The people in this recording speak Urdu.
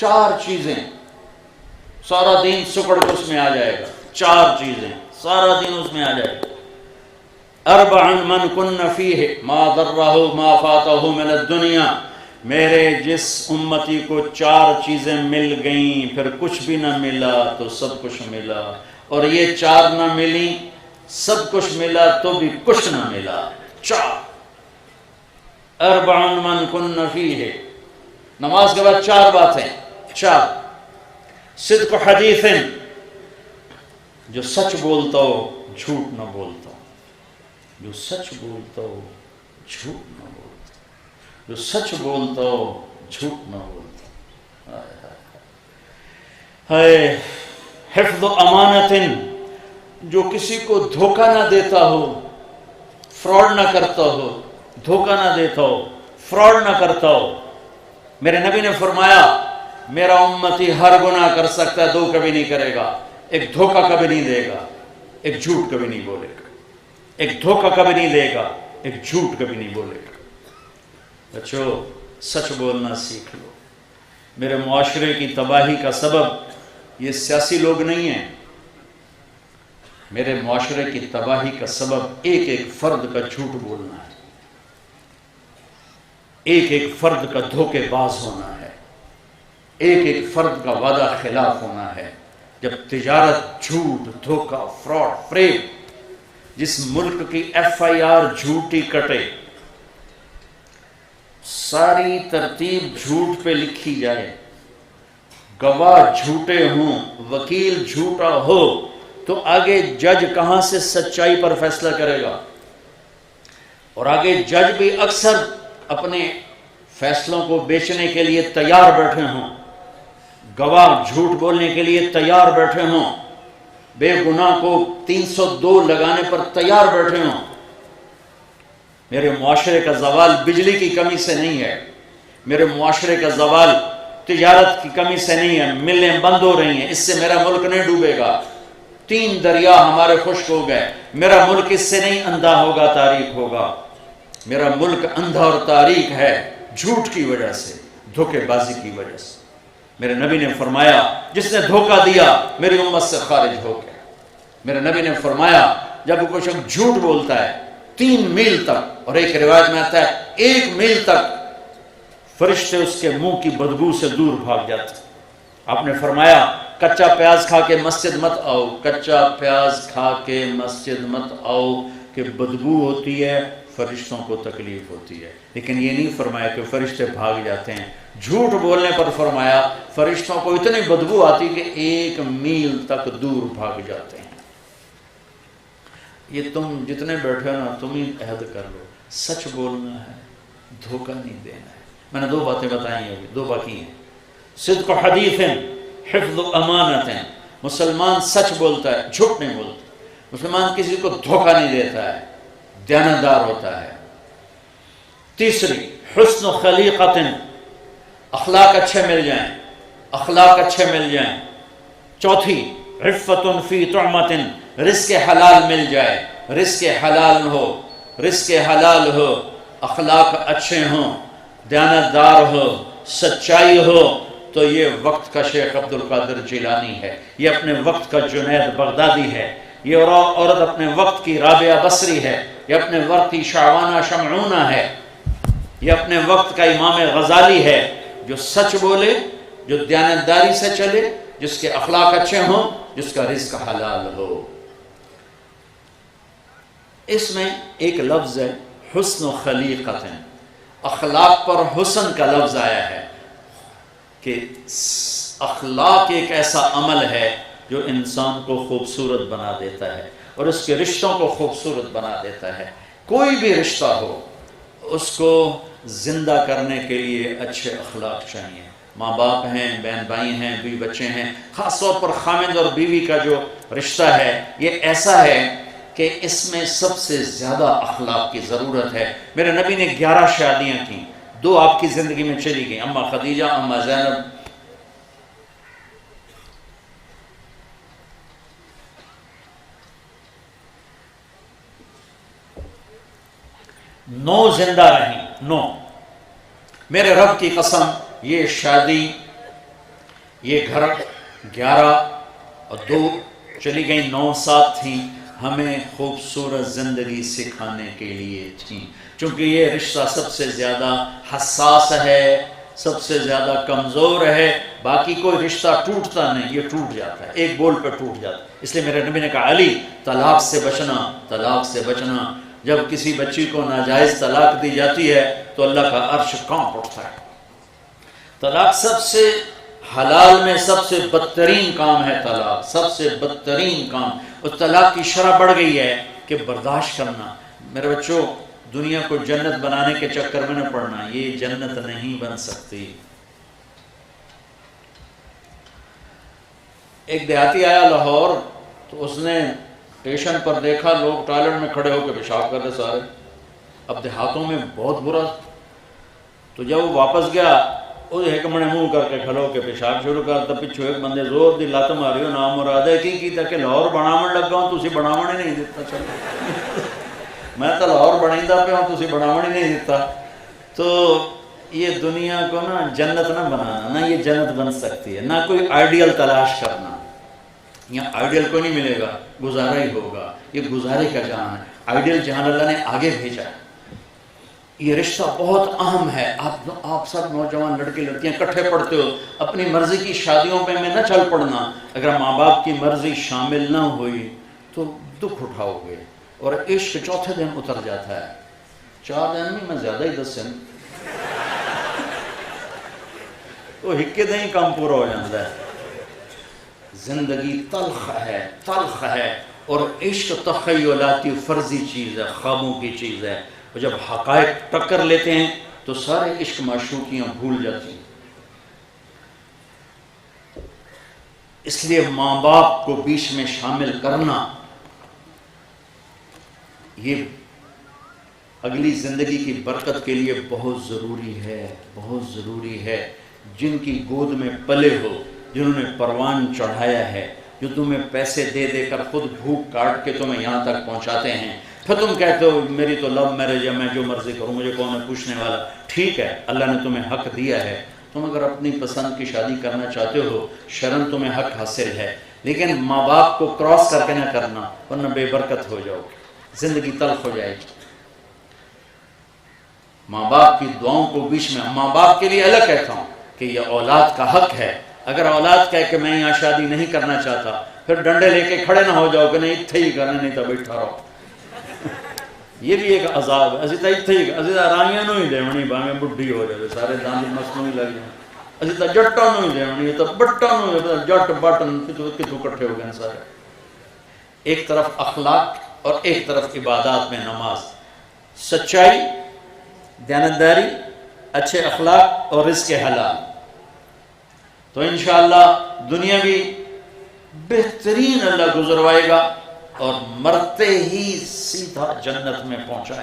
4 چیزیں سارا دین سکڑ کے اس میں آ جائے گا، 4 چیزیں سارا دن اس میں آ جائے گا۔ 4 من کن فیہ ما ضرہ ما فاتہ من الدنیا، میرے جس امتی کو 4 چیزیں مل گئیں پھر کچھ بھی نہ ملا تو سب کچھ ملا، اور یہ 4 نہ ملی سب کچھ ملا تو بھی کچھ نہ ملا۔ 4 من کن فیہ، نماز کے بعد 4 باتیں، 4 صدق حدیث، جو سچ بولتا ہو جھوٹ نہ بولتا، جو سچ بولتا ہو جھوٹ نہ بولتا، جو سچ بولتا ہو جھوٹ نہ بولتا۔ ہے حفظ امانت، جو کسی کو دھوکہ نہ دیتا ہو، فراڈ نہ کرتا ہو، دھوکہ نہ دیتا ہو، فراڈ نہ کرتا ہو۔ میرے نبی نے فرمایا میرا امتی ہر گناہ کر سکتا ہے، 2 کبھی نہیں کرے گا، ایک دھوکہ کبھی نہیں دے گا، ایک جھوٹ کبھی نہیں بولے گا، ایک دھوکہ کبھی نہیں دے گا، ایک جھوٹ کبھی نہیں بولے گا۔ بچو سچ بولنا سیکھ لو۔ میرے معاشرے کی تباہی کا سبب یہ سیاسی لوگ نہیں ہیں، میرے معاشرے کی تباہی کا سبب ایک ایک فرد کا جھوٹ بولنا ہے، ایک ایک فرد کا دھوکے باز ہونا ہے، ایک ایک فرد کا وعدہ خلاف ہونا ہے۔ جب تجارت جھوٹ، دھوکہ، فراڈ، فریب، جس ملک کی FIR جھوٹی کٹے، ساری ترتیب جھوٹ پہ لکھی جائے، گواہ جھوٹے ہوں، وکیل جھوٹا ہو، تو آگے جج کہاں سے سچائی پر فیصلہ کرے گا؟ اور آگے جج بھی اکثر اپنے فیصلوں کو بیچنے کے لیے تیار بیٹھے ہوں، گواہ جھوٹ بولنے کے لیے تیار بیٹھے ہوں، بے گناہ کو 302 لگانے پر تیار بیٹھے ہوں۔ میرے معاشرے کا زوال بجلی کی کمی سے نہیں ہے، میرے معاشرے کا زوال تجارت کی کمی سے نہیں ہے، ملیں بند ہو رہی ہیں، اس سے میرا ملک نہیں ڈوبے گا۔ 3 دریا ہمارے خشک ہو گئے، میرا ملک اس سے نہیں اندھا ہوگا، تاریک ہوگا۔ میرا ملک اندھا اور تاریک ہے جھوٹ کی وجہ سے، دھوکے بازی کی وجہ سے۔ میرے نبی نے فرمایا جس نے دھوکہ دیا میری امت سے خارج ہو گیا۔ میرے نبی نے فرمایا جب کوئی شخص جھوٹ بولتا ہے 3 میل تک، اور ایک روایت میں آتا ہے 1 میل تک، فرشتے اس کے منہ کی بدبو سے دور بھاگ جاتے۔ آپ نے فرمایا کچا پیاز کھا کے مسجد مت آؤ، کچا پیاز کھا کے مسجد مت آؤ کہ بدبو ہوتی ہے، فرشتوں کو تکلیف ہوتی ہے۔ لیکن یہ نہیں فرمایا کہ فرشتے بھاگ جاتے ہیں، جھوٹ بولنے پر فرمایا فرشتوں کو اتنی بدبو آتی کہ 1 میل تک دور بھاگ جاتے ہیں۔ یہ تم جتنے بیٹھے ہو نا، تم ہی عہد کر لو، سچ بولنا ہے، دھوکہ نہیں دینا ہے۔ میں نے 2 باتیں بتائی ہیں، ابھی 2 باقی ہیں۔ صدق حدیث، حفظ امانت، مسلمان سچ بولتا ہے، جھوٹ نہیں بولتا، مسلمان کسی کو دھوکہ نہیں دیتا ہے، دیانتدار ہوتا ہے۔ تیسری حسن خلیقت، اخلاق اچھے مل جائیں، اخلاق اچھے مل جائیں۔ چوتھی عفت فی طعمت، رزق حلال مل جائے، رزق حلال ہو، رزق حلال ہو، اخلاق اچھے ہوں، دیانتدار ہو، سچائی ہو، تو یہ وقت کا شیخ عبد القادر جیلانی ہے، یہ اپنے وقت کا جنید بغدادی ہے، یہ عورت اپنے وقت کی رابعہ بصری ہے، یہ اپنے وقت کی شعبانہ شمعونہ ہے، یہ اپنے وقت کا امام غزالی ہے، جو سچ بولے، جو دیانتداری سے چلے، جس کے اخلاق اچھے ہوں، جس کا رزق حلال ہو۔ اس میں ایک لفظ ہے حسن خلیقت، اخلاق پر حسن کا لفظ آیا ہے کہ اخلاق ایک ایسا عمل ہے جو انسان کو خوبصورت بنا دیتا ہے اور اس کے رشتوں کو خوبصورت بنا دیتا ہے۔ کوئی بھی رشتہ ہو، اس کو زندہ کرنے کے لیے اچھے اخلاق چاہیے۔ ماں باپ ہیں، بہن بھائی ہیں، بیوی بچے ہیں، خاص طور پر خامد اور بیوی کا جو رشتہ ہے یہ ایسا ہے کہ اس میں سب سے زیادہ اخلاق کی ضرورت ہے۔ میرے نبی نے 11 شادیاں کی، 2 آپ کی زندگی میں چلی گئیں، اما خدیجہ، اما زینب۔ 9 زندہ رہیں، 9۔ میرے رب کی قسم یہ شادی یہ گھر 11 اور 2 چلی گئی 9 ساتھ تھیں، ہمیں خوبصورت زندگی سکھانے کے لیے تھیں، چونکہ یہ رشتہ سب سے زیادہ حساس ہے، سب سے زیادہ کمزور ہے۔ باقی کوئی رشتہ ٹوٹتا نہیں، یہ ٹوٹ جاتا ہے، ایک بول پہ ٹوٹ جاتا ہے۔ اس لیے میرے نبی نے کہا علی طلاق سے بچنا، طلاق سے بچنا۔ جب کسی بچی کو ناجائز طلاق دی جاتی ہے تو اللہ کا عرش کانپ اٹھتا ہے۔ طلاق سب سے حلال میں سب سے بدترین کام ہے، طلاق سب سے بدترین کام۔ اور طلاق کی شرح بڑھ گئی ہے کہ برداشت کرنا۔ میرے بچوں، دنیا کو جنت بنانے کے چکر میں نہ پڑنا، یہ جنت نہیں بن سکتی۔ ایک دیہاتی آیا لاہور، تو اس نے اسٹیشن پر دیکھا لوگ ٹوائلٹ میں کھڑے ہو کے پیشاب کر رہے سارے۔ اب دیہاتوں میں بہت برا، تو جب وہ واپس گیا وہ ایک منے منہ کر کے کھلو کے پیشاب شروع کرتا، پچھو ایک بندے زور دی لت ماری، نام مراد ہے کی کہ لاہور بناون لگا ہوں، تسی بناون ہی نہیں دیتا۔ چلو میں تو لاہور بنائیندہ پہ ہوں، تسی بناون ہی نہیں دیتا۔ تو یہ دنیا کو نا جنت نہ بنانا، نہ یہ جنت بن سکتی ہے، نہ کوئی آئیڈیل تلاش کرنا۔ یہاں آئیڈیل کو نہیں ملے گا، گزارا ہی ہوگا، یہ گزارے کا جہان ہے۔ آئیڈیل جہان اللہ نے آگے بھیجا ہے۔ یہ رشتہ بہت اہم ہے۔ آپ سب نوجوان لڑکے لڑکیاں کٹھے پڑھتے ہو، اپنی مرضی کی شادیوں پہ میں نہ چل پڑنا۔ اگر ماں باپ کی مرضی شامل نہ ہوئی تو دکھ اٹھاؤ گے، اور عشق چوتھے دن اتر جاتا ہے۔ 4 دن نہیں، میں زیادہ ہی 10 دن، وہ ہکے دن ہی کام پورا ہو جاتا ہے۔ زندگی تلخ ہے، تلخ ہے، اور عشق تخیلاتی فرضی چیز ہے، خوابوں کی چیز ہے۔ اور جب حقائق ٹکر لیتے ہیں تو سارے عشق معشوقیاں بھول جاتی ہیں۔ اس لیے ماں باپ کو بیچ میں شامل کرنا یہ اگلی زندگی کی برکت کے لیے بہت ضروری ہے، بہت ضروری ہے۔ جن کی گود میں پلے ہو، جنہوں نے پروان چڑھایا ہے، جو تمہیں پیسے دے دے کر خود بھوک کاٹ کے تمہیں یہاں تک پہنچاتے ہیں، پھر تم کہتے ہو میری تو لو میرج ہے، میں جو مرضی کروں، مجھے کون ہے پوچھنے والا۔ ٹھیک ہے، اللہ نے تمہیں حق دیا ہے، تم اگر اپنی پسند کی شادی کرنا چاہتے ہو، شرن تمہیں حق حاصل ہے، لیکن ماں باپ کو کراس کر کے نہ کرنا، ورنہ بے برکت ہو جاؤ گے، زندگی تلخ ہو جائے گی۔ ماں باپ کی دعاؤں کو بیچ میں، ماں باپ کے لیے الگ کہتا ہوں کہ یہ اولاد کا حق ہے۔ اگر اولاد کہے کہ میں یہاں شادی نہیں کرنا چاہتا، پھر ڈنڈے لے کے کھڑے نہ ہو جاؤ کہ نہیں اتھے ہی کرنا، نہیں تو بیٹھا رہو۔ یہ بھی ایک عذاب ہے۔ اسی تو اتھے ہی، اسی تو رائیاں نو ہی دیونی، باویں بڈھی ہو جائے، سارے دند مسنوں ہی لگ جائیں، اسی تو جٹاں نو ہی دیونی، تو بٹاں نو ہی، جٹ بٹ کتوں کٹھے ہو گئے سارے۔ ایک طرف اخلاق اور ایک طرف عبادات میں نماز، سچائی، دیانتداری، اچھے اخلاق اور رزق حلال، تو انشاءاللہ دنیا بھی بہترین اللہ گزروائے گا اور مرتے ہی سیدھا جنت میں پہنچائے گا۔